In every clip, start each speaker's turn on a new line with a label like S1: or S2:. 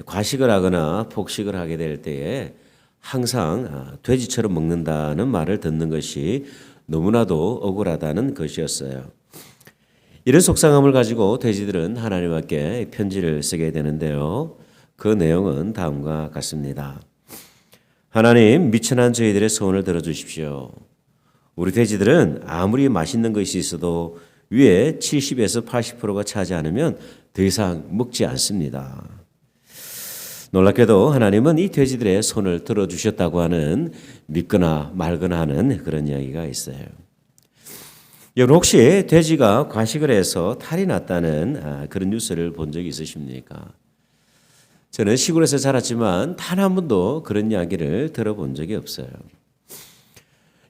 S1: 과식을 하거나 폭식을 하게 될 때에 항상 돼지처럼 먹는다는 말을 듣는 것이 너무나도 억울하다는 것이었어요. 이런 속상함을 가지고 돼지들은 하나님께 편지를 쓰게 되는데요. 그 내용은 다음과 같습니다. 하나님, 미천한 저희들의 소원을 들어주십시오. 우리 돼지들은 아무리 맛있는 것이 있어도 위에 70에서 80%가 차지 않으면 더 이상 먹지 않습니다. 놀랍게도 하나님은 이 돼지들의 손을 들어주셨다고 하는 믿거나 말거나 하는 그런 이야기가 있어요. 여러분 혹시 돼지가 과식을 해서 탈이 났다는 그런 뉴스를 본 적이 있으십니까? 저는 시골에서 자랐지만 단 한 번도 그런 이야기를 들어본 적이 없어요.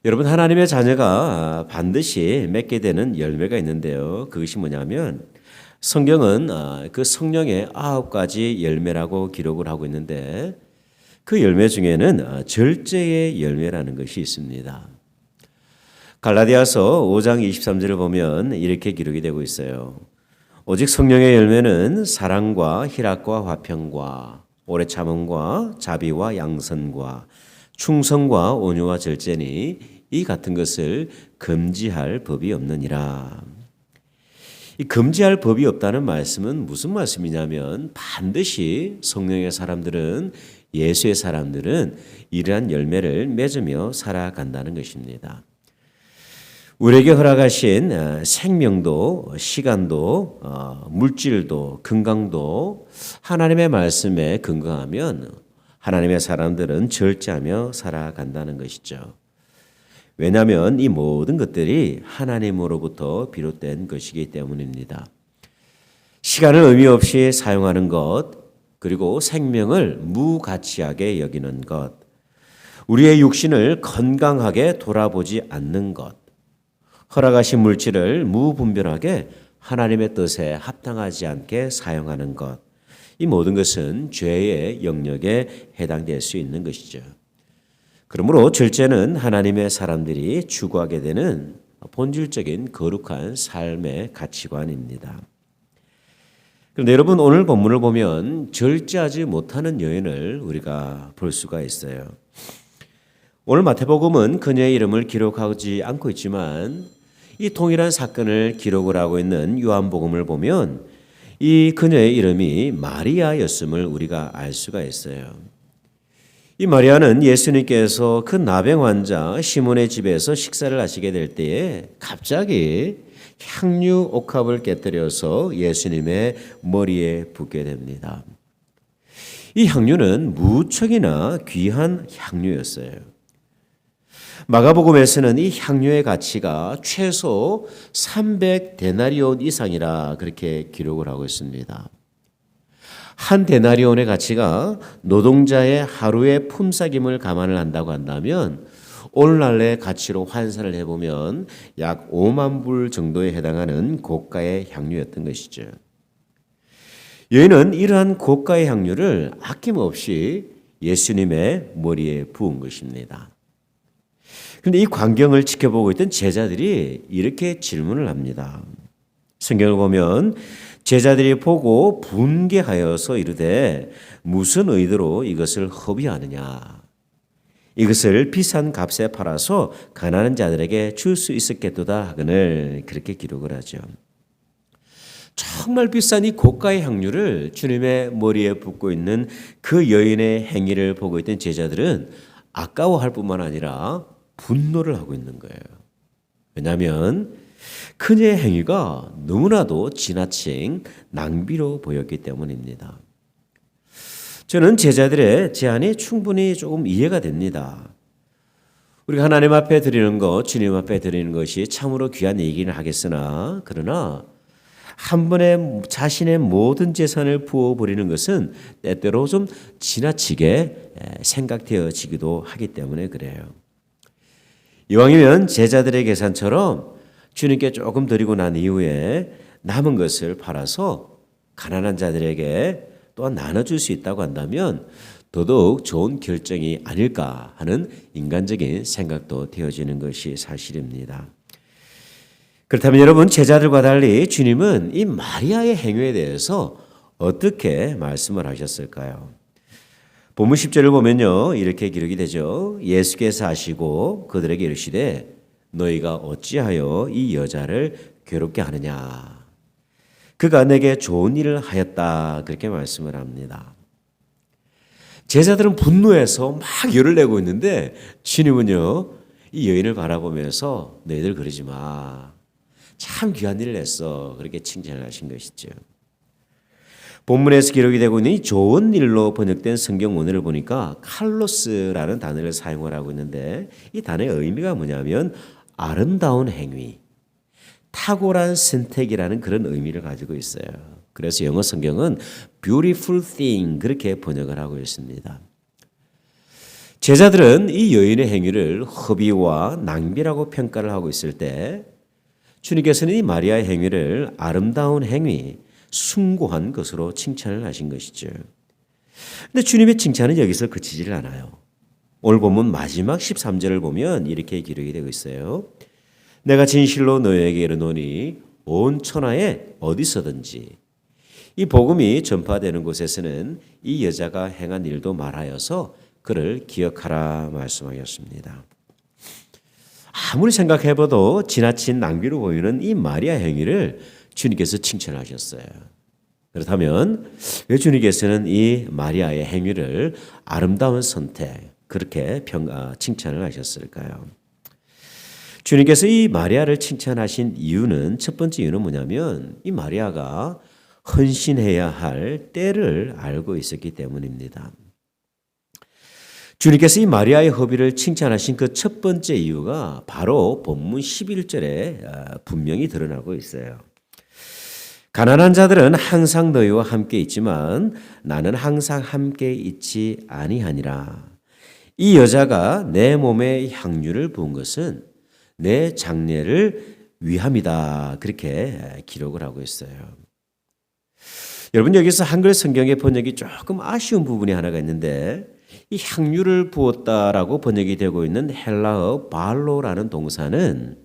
S1: 여러분 하나님의 자녀가 반드시 맺게 되는 열매가 있는데요. 그것이 뭐냐면 성경은 그 성령의 9가지 열매라고 기록을 하고 있는데 그 열매 중에는 절제의 열매라는 것이 있습니다. 갈라디아서 5장 23절을 보면 이렇게 기록이 되고 있어요. 오직 성령의 열매는 사랑과 희락과 화평과 오래 참음과 자비와 양선과 충성과 온유와 절제니 이 같은 것을 금지할 법이 없느니라. 이 금지할 법이 없다는 말씀은 무슨 말씀이냐면 반드시 성령의 사람들은 예수의 사람들은 이러한 열매를 맺으며 살아간다는 것입니다. 우리에게 허락하신 생명도 시간도 물질도 건강도 하나님의 말씀에 근거하면 하나님의 사람들은 절제하며 살아간다는 것이죠. 왜냐하면 이 모든 것들이 하나님으로부터 비롯된 것이기 때문입니다. 시간을 의미 없이 사용하는 것, 그리고 생명을 무가치하게 여기는 것, 우리의 육신을 건강하게 돌아보지 않는 것, 허락하신 물질을 무분별하게 하나님의 뜻에 합당하지 않게 사용하는 것, 이 모든 것은 죄의 영역에 해당될 수 있는 것이죠. 그러므로 절제는 하나님의 사람들이 추구하게 되는 본질적인 거룩한 삶의 가치관입니다. 그런데 여러분 오늘 본문을 보면 절제하지 못하는 여인을 우리가 볼 수가 있어요. 오늘 마태복음은 그녀의 이름을 기록하지 않고 있지만 이 동일한 사건을 기록을 하고 있는 요한복음을 보면 이 그녀의 이름이 마리아였음을 우리가 알 수가 있어요. 이 마리아는 예수님께서 그 나병 환자 시몬의 집에서 식사를 하시게 될 때에 갑자기 향유 옥합을 깨뜨려서 예수님의 머리에 붓게 됩니다. 이 향유는 무척이나 귀한 향유였어요. 마가복음에서는 이 향유의 가치가 최소 300데나리온 이상이라 그렇게 기록을 하고 있습니다. 한 데나리온의 가치가 노동자의 하루의 품삯임을 감안을 한다고 한다면 오늘날의 가치로 환산을 해보면 약 5만 불 정도에 해당하는 고가의 향유였던 것이죠. 여인은 이러한 고가의 향유를 아낌없이 예수님의 머리에 부은 것입니다. 그런데 이 광경을 지켜보고 있던 제자들이 이렇게 질문을 합니다. 성경을 보면 제자들이 보고 분개하여서 이르되 무슨 의도로 이것을 허비하느냐. 이것을 비싼 값에 팔아서 가난한 자들에게 줄 수 있었겠도다 하거늘 그렇게 기록을 하죠. 정말 비싼 이 고가의 향유를 주님의 머리에 붓고 있는 그 여인의 행위를 보고 있던 제자들은 아까워할 뿐만 아니라 분노를 하고 있는 거예요. 왜냐하면 그녀의 행위가 너무나도 지나친 낭비로 보였기 때문입니다. 저는 제자들의 제안이 충분히 조금 이해가 됩니다. 우리가 하나님 앞에 드리는 것, 주님 앞에 드리는 것이 참으로 귀한 얘기는 하겠으나 그러나 한 번에 자신의 모든 재산을 부어버리는 것은 때때로 좀 지나치게 생각되어지기도 하기 때문에 그래요. 이왕이면 제자들의 계산처럼 주님께 조금 드리고 난 이후에 남은 것을 팔아서 가난한 자들에게 또한 나눠줄 수 있다고 한다면 더더욱 좋은 결정이 아닐까 하는 인간적인 생각도 되어지는 것이 사실입니다. 그렇다면 여러분 제자들과 달리 주님은 이 마리아의 행위에 대해서 어떻게 말씀을 하셨을까요? 본문 10절을 보면요, 이렇게 기록이 되죠. 예수께서 하시고 그들에게 이르시되 너희가 어찌하여 이 여자를 괴롭게 하느냐. 그가 내게 좋은 일을 하였다. 그렇게 말씀을 합니다. 제자들은 분노해서 막 열을 내고 있는데 주님은요, 이 여인을 바라보면서 너희들 그러지 마. 참 귀한 일을 했어. 그렇게 칭찬을 하신 것이죠. 본문에서 기록이 되고 있는 이 좋은 일로 번역된 성경 원어를 보니까 칼로스라는 단어를 사용을 하고 있는데 이 단어의 의미가 뭐냐면 아름다운 행위, 탁월한 선택이라는 그런 의미를 가지고 있어요. 그래서 영어 성경은 beautiful thing 그렇게 번역을 하고 있습니다. 제자들은 이 여인의 행위를 허비와 낭비라고 평가를 하고 있을 때 주님께서는 이 마리아의 행위를 아름다운 행위, 숭고한 것으로 칭찬을 하신 것이죠. 그런데 주님의 칭찬은 여기서 그치질 않아요. 오늘 본문 마지막 13절을 보면 이렇게 기록이 되고 있어요. 내가 진실로 너희에게 이르노니 온 천하에 어디서든지 이 복음이 전파되는 곳에서는 이 여자가 행한 일도 말하여서 그를 기억하라 말씀하셨습니다. 아무리 생각해봐도 지나친 낭비로 보이는 이 마리아 행위를 주님께서 칭찬하셨어요. 그렇다면 왜 주님께서는 이 마리아의 행위를 아름다운 선택 그렇게 칭찬을 하셨을까요? 주님께서 이 마리아를 칭찬하신 이유는 첫 번째 이유는 뭐냐면 이 마리아가 헌신해야 할 때를 알고 있었기 때문입니다. 주님께서 이 마리아의 허비를 칭찬하신 그 첫 번째 이유가 바로 본문 11절에 분명히 드러나고 있어요. 가난한 자들은 항상 너희와 함께 있지만 나는 항상 함께 있지 아니하니라. 이 여자가 내 몸에 향유를 부은 것은 내 장례를 위함이다. 그렇게 기록을 하고 있어요. 여러분 여기서 한글 성경의 번역이 조금 아쉬운 부분이 하나가 있는데 이 향유를 부었다라고 번역이 되고 있는 헬라어 발로라는 동사는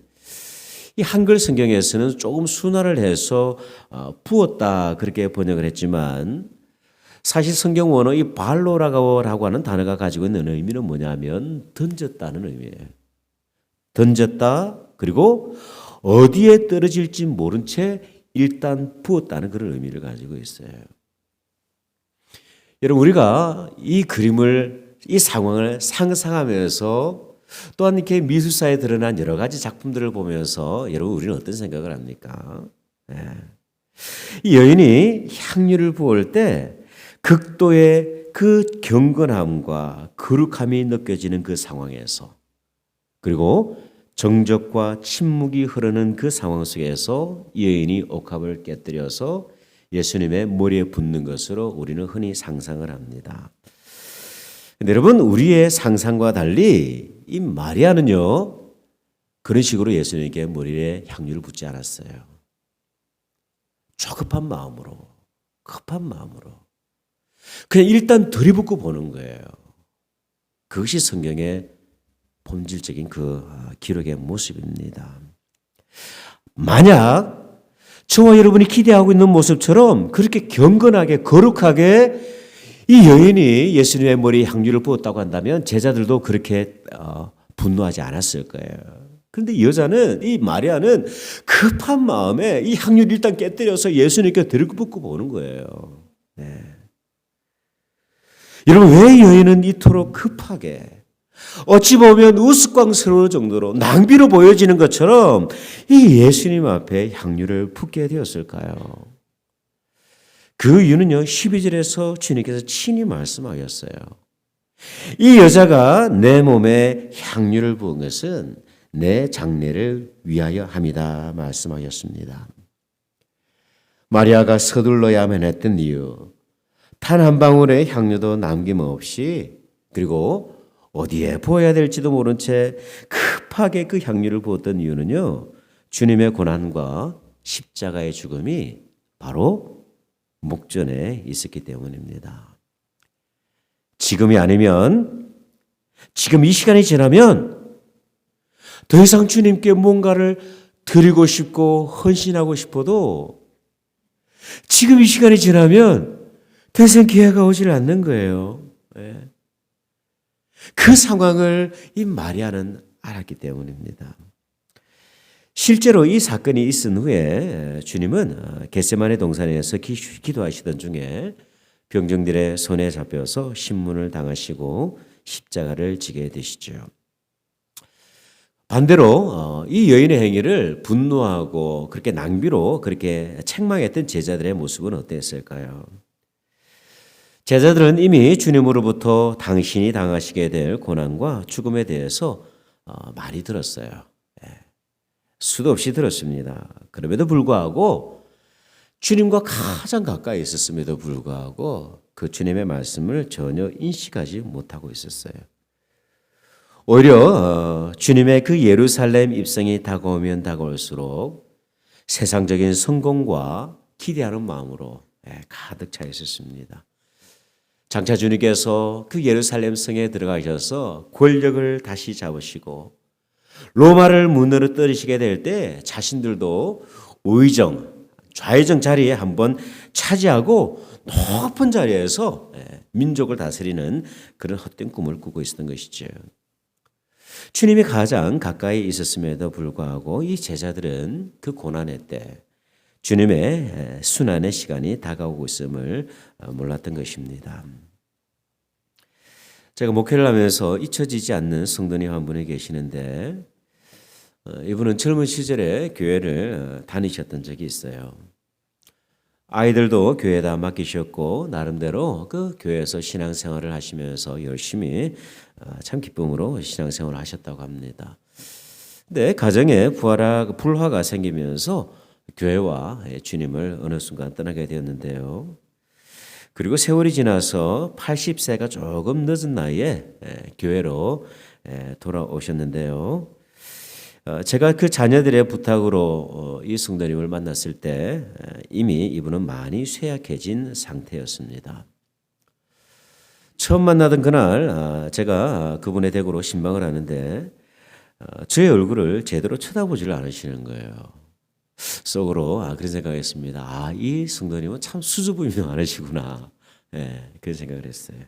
S1: 이 한글 성경에서는 조금 순화를 해서 부었다 그렇게 번역을 했지만 사실 성경 원어 이 발로라고 하는 단어가 가지고 있는 의미는 뭐냐면 던졌다는 의미예요. 던졌다 그리고 어디에 떨어질지 모른 채 일단 부었다는 그런 의미를 가지고 있어요. 여러분 우리가 이 그림을 이 상황을 상상하면서 또한 이렇게 미술사에 드러난 여러 가지 작품들을 보면서 여러분 우리는 어떤 생각을 합니까? 네. 이 여인이 향유를 부을 때 극도의 그 경건함과 거룩함이 느껴지는 그 상황에서 그리고 정적과 침묵이 흐르는 그 상황 속에서 이 여인이 옥합을 깨뜨려서 예수님의 머리에 붓는 것으로 우리는 흔히 상상을 합니다. 근데 여러분 우리의 상상과 달리 이 마리아는요 그런 식으로 예수님께 머리에 향유를 붓지 않았어요. 조급한 마음으로 급한 마음으로 그냥 일단 들이붓고 보는 거예요. 그것이 성경의 본질적인 그 기록의 모습입니다. 만약 저와 여러분이 기대하고 있는 모습처럼 그렇게 경건하게 거룩하게 이 여인이 예수님의 머리에 향유를 부었다고 한다면 제자들도 그렇게 분노하지 않았을 거예요. 그런데 이 여자는 이 마리아는 급한 마음에 이 향유를 일단 깨뜨려서 예수님께 들이붓고 보는 거예요. 네. 여러분 왜 이 여인은 이토록 급하게 어찌 보면 우스꽝스러울 정도로 낭비로 보여지는 것처럼 이 예수님 앞에 향유를 붓게 되었을까요? 그 이유는요 12절에서 주님께서 친히 말씀하셨어요. 이 여자가 내 몸에 향유를 부은 것은 내 장례를 위하여 함이다 말씀하셨습니다. 마리아가 서둘러야만 했던 이유 단 한 방울의 향유도 남김없이 그리고 어디에 부어야 될지도 모른 채 급하게 그 향유를 부었던 이유는요. 주님의 고난과 십자가의 죽음이 바로 목전에 있었기 때문입니다. 지금이 아니면 지금 이 시간이 지나면 더 이상 주님께 뭔가를 드리고 싶고 헌신하고 싶어도 지금 이 시간이 지나면 더 이상 기회가 오질 않는 거예요. 예. 그 상황을 이 마리아는 알았기 때문입니다. 실제로 이 사건이 있은 후에 주님은 겟세마네 동산에서 기도하시던 중에 병정들의 손에 잡혀서 신문을 당하시고 십자가를 지게 되시죠. 반대로 이 여인의 행위를 분노하고 그렇게 낭비로 그렇게 책망했던 제자들의 모습은 어땠을까요? 제자들은 이미 주님으로부터 당신이 당하시게 될 고난과 죽음에 대해서 많이 들었어요. 수도 없이 들었습니다. 그럼에도 불구하고 주님과 가장 가까이 있었음에도 불구하고 그 주님의 말씀을 전혀 인식하지 못하고 있었어요. 오히려 주님의 그 예루살렘 입성이 다가오면 다가올수록 세상적인 성공과 기대하는 마음으로 가득 차 있었습니다. 장차 주님께서 그 예루살렘 성에 들어가셔서 권력을 다시 잡으시고 로마를 문으로 떨으시게 될 때 자신들도 우의정, 좌의정 자리에 한번 차지하고 높은 자리에서 민족을 다스리는 그런 헛된 꿈을 꾸고 있었던 것이죠. 주님이 가장 가까이 있었음에도 불구하고 이 제자들은 그 고난의 때 주님의 순환의 시간이 다가오고 있음을 몰랐던 것입니다. 제가 목회를 하면서 잊혀지지 않는 성도님 한 분이 계시는데 이분은 젊은 시절에 교회를 다니셨던 적이 있어요. 아이들도 교회에다 맡기셨고 나름대로 그 교회에서 신앙생활을 하시면서 열심히 참 기쁨으로 신앙생활을 하셨다고 합니다. 근데 가정에 불화가 생기면서 교회와 주님을 어느 순간 떠나게 되었는데요. 그리고 세월이 지나서 80세가 조금 늦은 나이에 교회로 돌아오셨는데요. 제가 그 자녀들의 부탁으로 이 성도님을 만났을 때 이미 이분은 많이 쇠약해진 상태였습니다. 처음 만나던 그날 제가 그분의 댁으로 신방을 하는데 저의 얼굴을 제대로 쳐다보지를 않으시는 거예요. 속으로 그런 생각했습니다. 이 성도님은 참 수줍음이 많으시구나. 그런 생각을 했어요.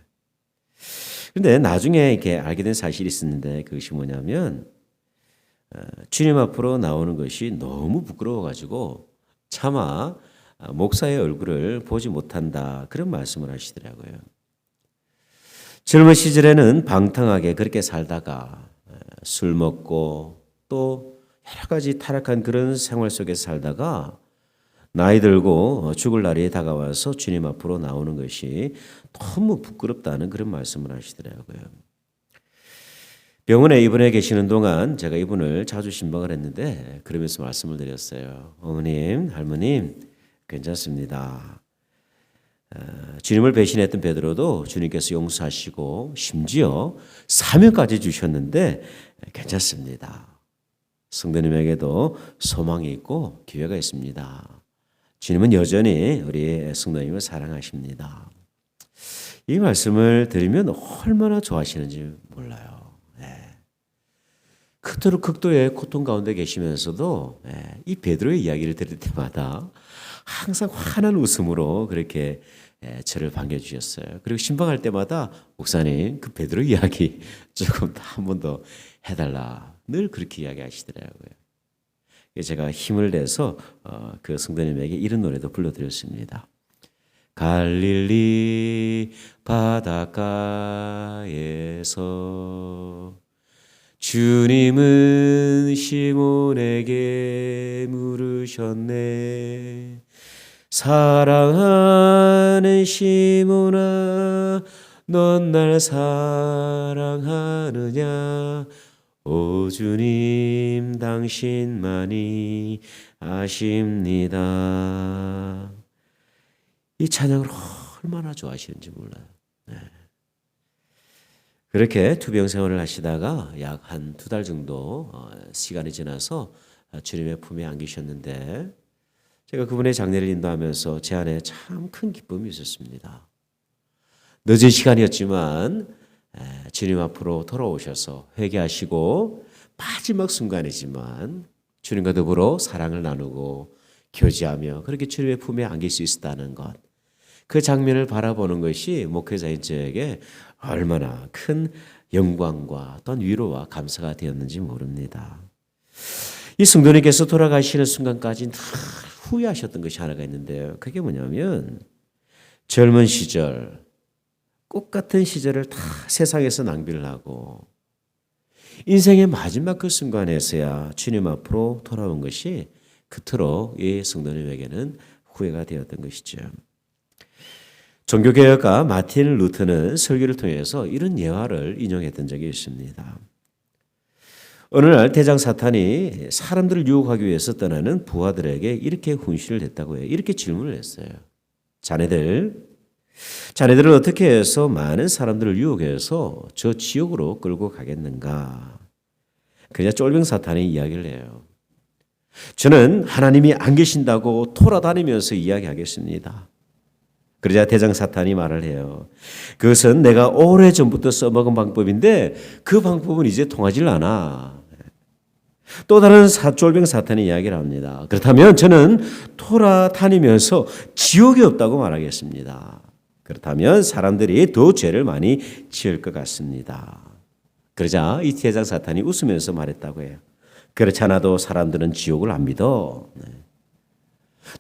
S1: 그런데 나중에 이렇게 알게 된 사실이 있었는데 그것이 뭐냐면 주님 앞으로 나오는 것이 너무 부끄러워가지고 차마 목사의 얼굴을 보지 못한다 그런 말씀을 하시더라고요. 젊은 시절에는 방탕하게 그렇게 살다가 술 먹고 또 여러 가지 타락한 그런 생활 속에 살다가 나이 들고 죽을 날이 다가와서 주님 앞으로 나오는 것이 너무 부끄럽다는 그런 말씀을 하시더라고요. 병원에 입원해 계시는 동안 제가 이분을 자주 신방을 했는데 그러면서 말씀을 드렸어요. 어머님, 할머님 괜찮습니다. 주님을 배신했던 베드로도 주님께서 용서하시고 심지어 사명까지 주셨는데 괜찮습니다. 성도님에게도 소망이 있고 기회가 있습니다. 주님은 여전히 우리 성도님을 사랑하십니다. 이 말씀을 드리면 얼마나 좋아하시는지 몰라요. 그토록 극도의 고통 가운데 계시면서도 이 베드로의 이야기를 들을 때마다 항상 환한 웃음으로 그렇게 저를 반겨주셨어요. 그리고 신방할 때마다 목사님 그 베드로 이야기 조금 한 번 더 해달라 늘 그렇게 이야기하시더라고요. 제가 힘을 내서 그 성도님에게 이런 노래도 불러드렸습니다. 갈릴리 바닷가에서 주님은 시몬에게 물으셨네. 사랑하는 시몬아, 넌 날 사랑하느냐? 오 주님, 당신만이 아십니다. 이 찬양을 얼마나 좋아하시는지 몰라요. 그렇게 투병 생활을 하시다가 약 한 2달 정도 시간이 지나서 주님의 품에 안기셨는데 제가 그분의 장례를 인도하면서 제 안에 참 큰 기쁨이 있었습니다. 늦은 시간이었지만 주님 앞으로 돌아오셔서 회개하시고 마지막 순간이지만 주님과 더불어 사랑을 나누고 교제하며 그렇게 주님의 품에 안길 수 있었다는 것. 그 장면을 바라보는 것이 목회자인 저에게 얼마나 큰 영광과 또한 위로와 감사가 되었는지 모릅니다. 이 성도님께서 돌아가시는 순간까지 다 후회하셨던 것이 하나가 있는데요. 그게 뭐냐면 젊은 시절, 꽃 같은 시절을 다 세상에서 낭비를 하고 인생의 마지막 그 순간에서야 주님 앞으로 돌아온 것이 그토록 이 성도님에게는 후회가 되었던 것이죠. 종교개혁가 마틴 루터는 설교를 통해서 이런 예화를 인용했던 적이 있습니다. 어느 날 대장 사탄이 사람들을 유혹하기 위해서 떠나는 부하들에게 이렇게 훈시를 했다고 해요. 이렇게 질문을 했어요. 자네들은 어떻게 해서 많은 사람들을 유혹해서 저 지옥으로 끌고 가겠는가? 그냥 쫄병 사탄이 이야기를 해요. 저는 하나님이 안 계신다고 돌아다니면서 이야기하겠습니다. 그러자 대장 사탄이 말을 해요. 그것은 내가 오래전부터 써먹은 방법인데 그 방법은 이제 통하질 않아. 또 다른 쫄병 사탄이 이야기를 합니다. 그렇다면 저는 돌아다니면서 지옥이 없다고 말하겠습니다. 그렇다면 사람들이 더 죄를 많이 지을 것 같습니다. 그러자 이 대장 사탄이 웃으면서 말했다고 해요. 그렇지 않아도 사람들은 지옥을 안 믿어.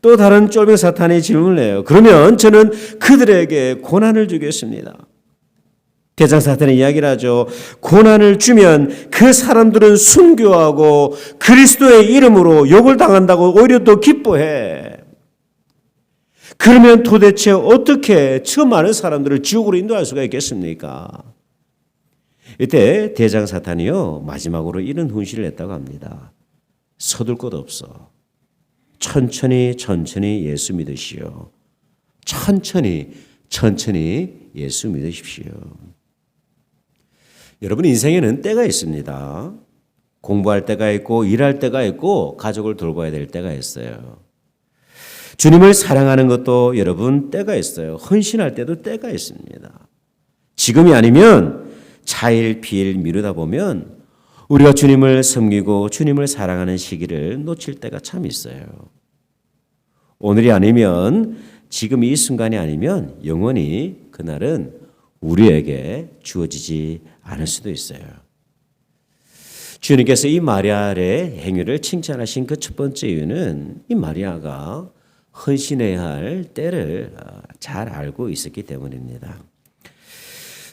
S1: 또 다른 쫄병 사탄이 질문을 해요. 그러면 저는 그들에게 고난을 주겠습니다. 대장 사탄이 이야기를 하죠. 고난을 주면 그 사람들은 순교하고 그리스도의 이름으로 욕을 당한다고 오히려 더 기뻐해. 그러면 도대체 어떻게 저 많은 사람들을 지옥으로 인도할 수가 있겠습니까? 이때 대장 사탄이요 마지막으로 이런 훈시를 했다고 합니다. 서둘 것 없어. 천천히 예수 믿으시오. 천천히 예수 믿으십시오. 여러분 인생에는 때가 있습니다. 공부할 때가 있고 일할 때가 있고 가족을 돌봐야 될 때가 있어요. 주님을 사랑하는 것도 여러분 때가 있어요. 헌신할 때도 때가 있습니다. 지금이 아니면 차일 피일 미루다 보면 우리가 주님을 섬기고 주님을 사랑하는 시기를 놓칠 때가 참 있어요. 오늘이 아니면 지금 이 순간이 아니면 영원히 그날은 우리에게 주어지지 않을 수도 있어요. 주님께서 이 마리아의 행위를 칭찬하신 그 첫 번째 이유는 이 마리아가 헌신해야 할 때를 잘 알고 있었기 때문입니다.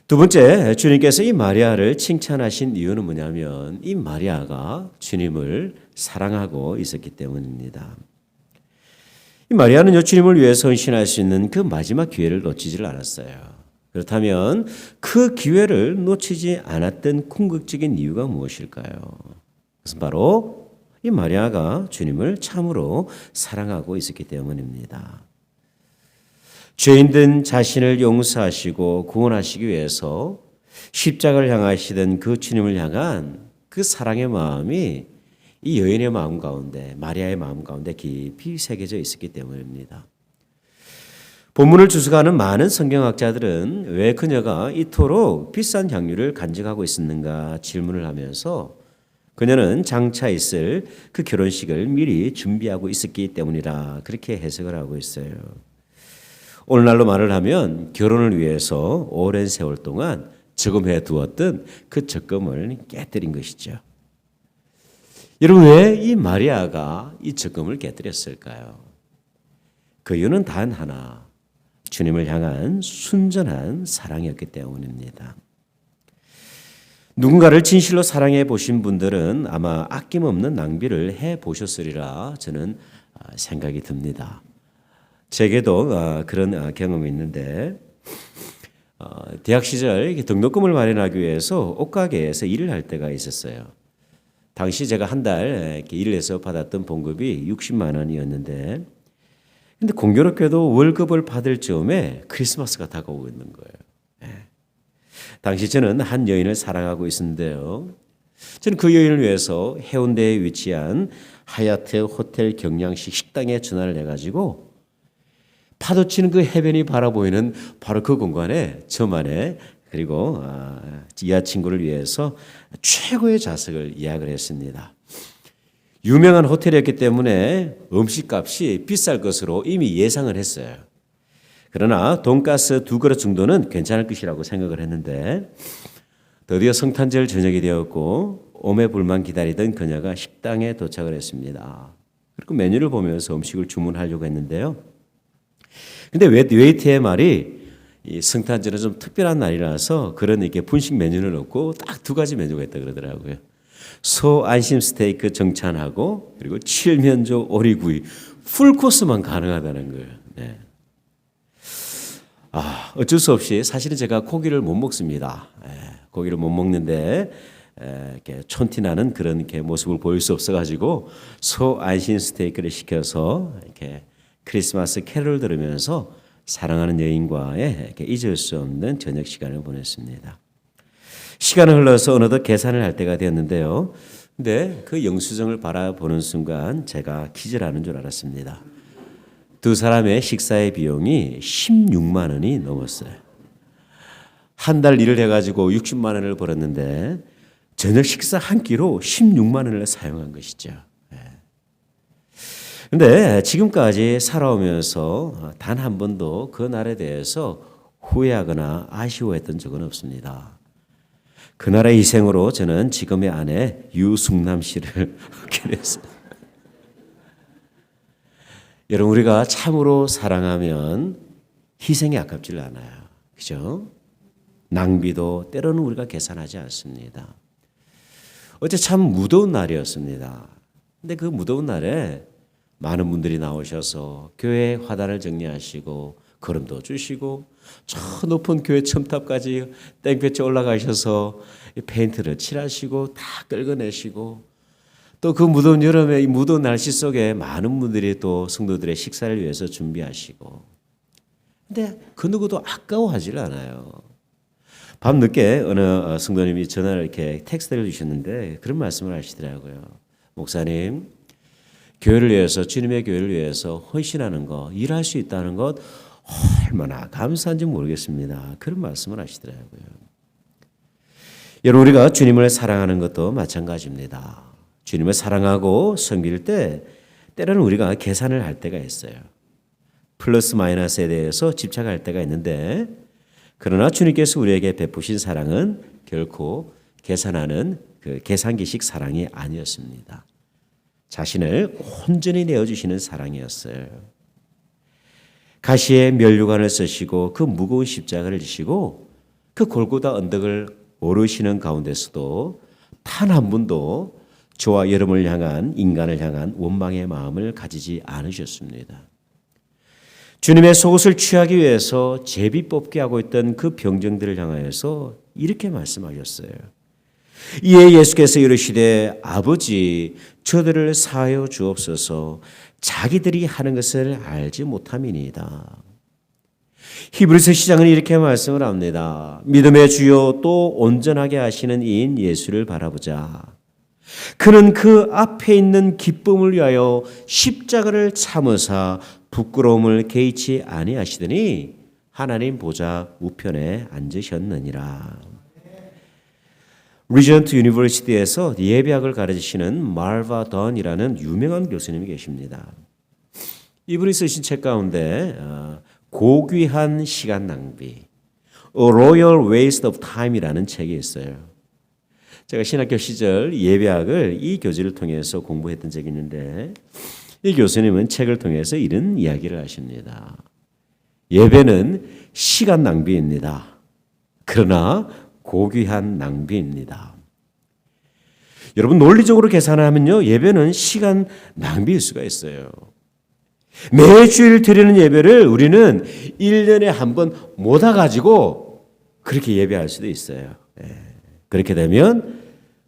S1: 두 번째, 주님께서 이 마리아를 칭찬하신 이유는 뭐냐면 이 마리아가 주님을 사랑하고 있었기 때문입니다. 이 마리아는요, 주님을 위해서 헌신할 수 있는 그 마지막 기회를 놓치질 않았어요. 그렇다면 그 기회를 놓치지 않았던 궁극적인 이유가 무엇일까요? 그것은 바로 이 마리아가 주님을 참으로 사랑하고 있었기 때문입니다. 죄인된 자신을 용서하시고 구원하시기 위해서 십자가를 향하시던 그 주님을 향한 그 사랑의 마음이 이 여인의 마음 가운데, 마리아의 마음 가운데 깊이 새겨져 있었기 때문입니다. 본문을 주석하는 많은 성경학자들은 왜 그녀가 이토록 비싼 향유를 간직하고 있었는가 질문을 하면서 그녀는 장차 있을 그 결혼식을 미리 준비하고 있었기 때문이라 그렇게 해석을 하고 있어요. 오늘날로 말을 하면 결혼을 위해서 오랜 세월 동안 저금해 두었던 그 적금을 깨뜨린 것이죠. 여러분 왜 이 마리아가 이 적금을 깨뜨렸을까요? 그 이유는 단 하나, 주님을 향한 순전한 사랑이었기 때문입니다. 누군가를 진실로 사랑해 보신 분들은 아마 아낌없는 낭비를 해 보셨으리라 저는 생각이 듭니다. 제게도 그런 경험이 있는데 대학 시절 등록금을 마련하기 위해서 옷가게에서 일을 할 때가 있었어요. 당시 제가 한 달 일을 해서 받았던 봉급이 60만 원이었는데 근데 공교롭게도 월급을 받을 즈음에 크리스마스가 다가오고 있는 거예요. 당시 저는 한 여인을 사랑하고 있었는데요. 저는 그 여인을 위해서 해운대에 위치한 하얏트 호텔 경량식 식당에 전화를 해가지고 파도치는 그 해변이 바라보이는 바로 그 공간에 저만의 그리고 여자친구를 위해서 최고의 좌석을 예약을 했습니다. 유명한 호텔이었기 때문에 음식값이 비쌀 것으로 이미 예상을 했어요. 그러나 돈가스 2그릇 정도는 괜찮을 것이라고 생각을 했는데 드디어 성탄절 저녁이 되었고 오매불만 기다리던 그녀가 식당에 도착을 했습니다. 그리고 메뉴를 보면서 음식을 주문하려고 했는데요. 근데 웨이트의 말이 이 성탄절은 좀 특별한 날이라서 그런 이렇게 분식 메뉴는 없고 딱 2가지 메뉴가 있다 그러더라고요. 소 안심 스테이크 정찬하고 그리고 칠면조 오리구이 풀코스만 가능하다는 거예요. 네. 어쩔 수 없이 사실은 제가 고기를 못 먹습니다. 고기를 못 먹는데 이렇게 촌티나는 그런 이렇게 모습을 보일 수 없어가지고 소 안심 스테이크를 시켜서 이렇게 크리스마스 캐롤을 들으면서 사랑하는 여인과의 이렇게 잊을 수 없는 저녁 시간을 보냈습니다. 시간이 흘러서 어느덧 계산을 할 때가 되었는데요. 근데 그 영수증을 바라보는 순간 제가 기절하는 줄 알았습니다. 2사람의 식사의 비용이 16만 원이 넘었어요. 한 달 일을 해가지고 60만 원을 벌었는데 저녁 식사 한 끼로 16만 원을 사용한 것이죠. 그런데 지금까지 살아오면서 단 한 번도 그 날에 대해서 후회하거나 아쉬워했던 적은 없습니다. 그날의 희생으로 저는 지금의 아내 유숙남 씨를 얻게 됐어요. 여러분 우리가 참으로 사랑하면 희생이 아깝지를 않아요. 그죠? 낭비도 때로는 우리가 계산하지 않습니다. 어제 참 무더운 날이었습니다. 근데 그 무더운 날에 많은 분들이 나오셔서 교회 화단을 정리하시고 걸음도 주시고 저 높은 교회 첨탑까지 땡볕에 올라가셔서 페인트를 칠하시고 다 긁어내시고 또 그 무더운 여름에 이 무더운 날씨 속에 많은 분들이 또 성도들의 식사를 위해서 준비하시고 근데 그 누구도 아까워하질 않아요. 밤늦게 어느 성도님이 전화를 이렇게 텍스트를 주셨는데 그런 말씀을 하시더라고요. 목사님, 교회를 위해서 주님의 교회를 위해서 헌신하는 것, 일할 수 있다는 것 얼마나 감사한지 모르겠습니다. 그런 말씀을 하시더라고요. 여러분 우리가 주님을 사랑하는 것도 마찬가지입니다. 주님을 사랑하고 섬길 때 때로는 우리가 계산을 할 때가 있어요. 플러스 마이너스에 대해서 집착할 때가 있는데 그러나 주님께서 우리에게 베푸신 사랑은 결코 계산하는 그 계산기식 사랑이 아니었습니다. 자신을 온전히 내어주시는 사랑이었어요. 가시에 면류관을 쓰시고 그 무거운 십자가를 지시고 그 골고다 언덕을 오르시는 가운데서도 단 한 분도 저와 여러분을 향한 인간을 향한 원망의 마음을 가지지 않으셨습니다. 주님의 속옷을 취하기 위해서 제비 뽑게 하고 있던 그 병정들을 향하여서 이렇게 말씀하셨어요. 이에 예수께서 이르시되 아버지 저들을 사하여 주옵소서 자기들이 하는 것을 알지 못함이니이다. 히브리서 시장은 이렇게 말씀을 합니다. 믿음의 주요 또 온전하게 하시는 이인 예수를 바라보자. 그는 그 앞에 있는 기쁨을 위하여 십자가를 참으사 부끄러움을 개의치 아니하시더니 하나님 보좌 우편에 앉으셨느니라. 리전트 유니버시티에서 예배학을 가르치시는 말바 던이라는 유명한 교수님이 계십니다. 이분이 쓰신 책 가운데 고귀한 시간 낭비, A Royal Waste of Time이라는 책이 있어요. 제가 신학교 시절 예배학을 이 교재를 통해서 공부했던 적이 있는데 이 교수님은 책을 통해서 이런 이야기를 하십니다. 예배는 시간 낭비입니다. 그러나 고귀한 낭비입니다. 여러분 논리적으로 계산하면요 예배는 시간 낭비일 수가 있어요. 매주일 드리는 예배를 우리는 1년에 한 번 못 와가지고 그렇게 예배할 수도 있어요. 그렇게 되면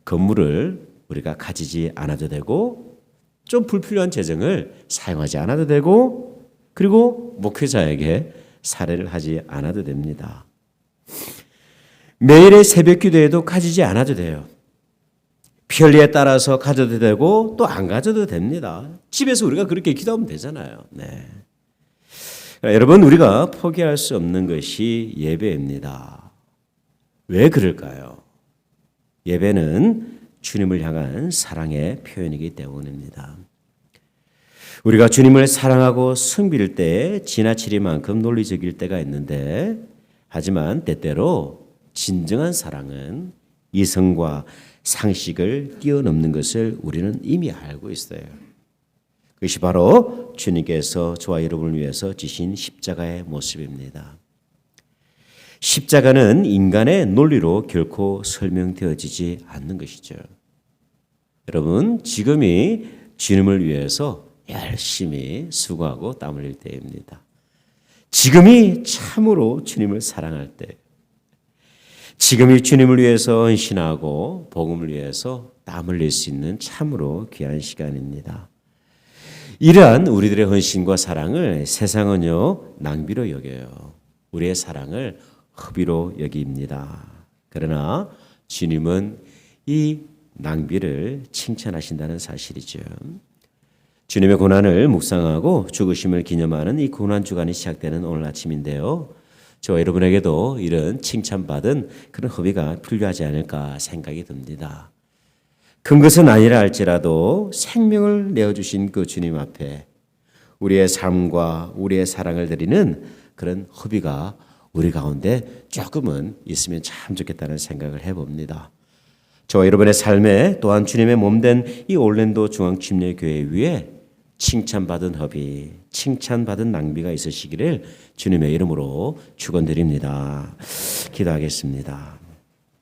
S1: 건물을 우리가 가지지 않아도 되고 좀 불필요한 재정을 사용하지 않아도 되고 그리고 목회자에게 살해를 하지 않아도 됩니다. 매일의 새벽 기도에도 가지지 않아도 돼요. 편리에 따라서 가져도 되고 또 안 가져도 됩니다. 집에서 우리가 그렇게 기도하면 되잖아요. 네. 여러분 우리가 포기할 수 없는 것이 예배입니다. 왜 그럴까요? 예배는 주님을 향한 사랑의 표현이기 때문입니다. 우리가 주님을 사랑하고 섬길 때 지나치리만큼 논리적일 때가 있는데, 하지만 때때로 진정한 사랑은 이성과 상식을 뛰어넘는 것을 우리는 이미 알고 있어요. 그것이 바로 주님께서 저와 여러분을 위해서 지신 십자가의 모습입니다. 십자가는 인간의 논리로 결코 설명되어지지 않는 것이죠. 여러분, 지금이 주님을 위해서 열심히 수고하고 땀 흘릴 때입니다. 지금이 참으로 주님을 사랑할 때, 지금이 주님을 위해서 헌신하고 복음을 위해서 땀 흘릴 수 있는 참으로 귀한 시간입니다. 이러한 우리들의 헌신과 사랑을 세상은요 낭비로 여겨요. 우리의 사랑을 허비로 여깁니다. 그러나 주님은 이 낭비를 칭찬하신다는 사실이죠. 주님의 고난을 묵상하고 죽으심을 기념하는 이 고난 주간이 시작되는 오늘 아침인데요. 저와 여러분에게도 이런 칭찬받은 그런 허비가 필요하지 않을까 생각이 듭니다. 큰 것은 아니라 할지라도 생명을 내어주신 그 주님 앞에 우리의 삶과 우리의 사랑을 드리는 그런 허비가 우리 가운데 조금은 있으면 참 좋겠다는 생각을 해봅니다. 저와 여러분의 삶에 또한 주님의 몸된 이 올랜도 중앙침례교회 위에 칭찬받은 허비, 칭찬받은 낭비가 있으시기를 주님의 이름으로 축원드립니다. 기도하겠습니다.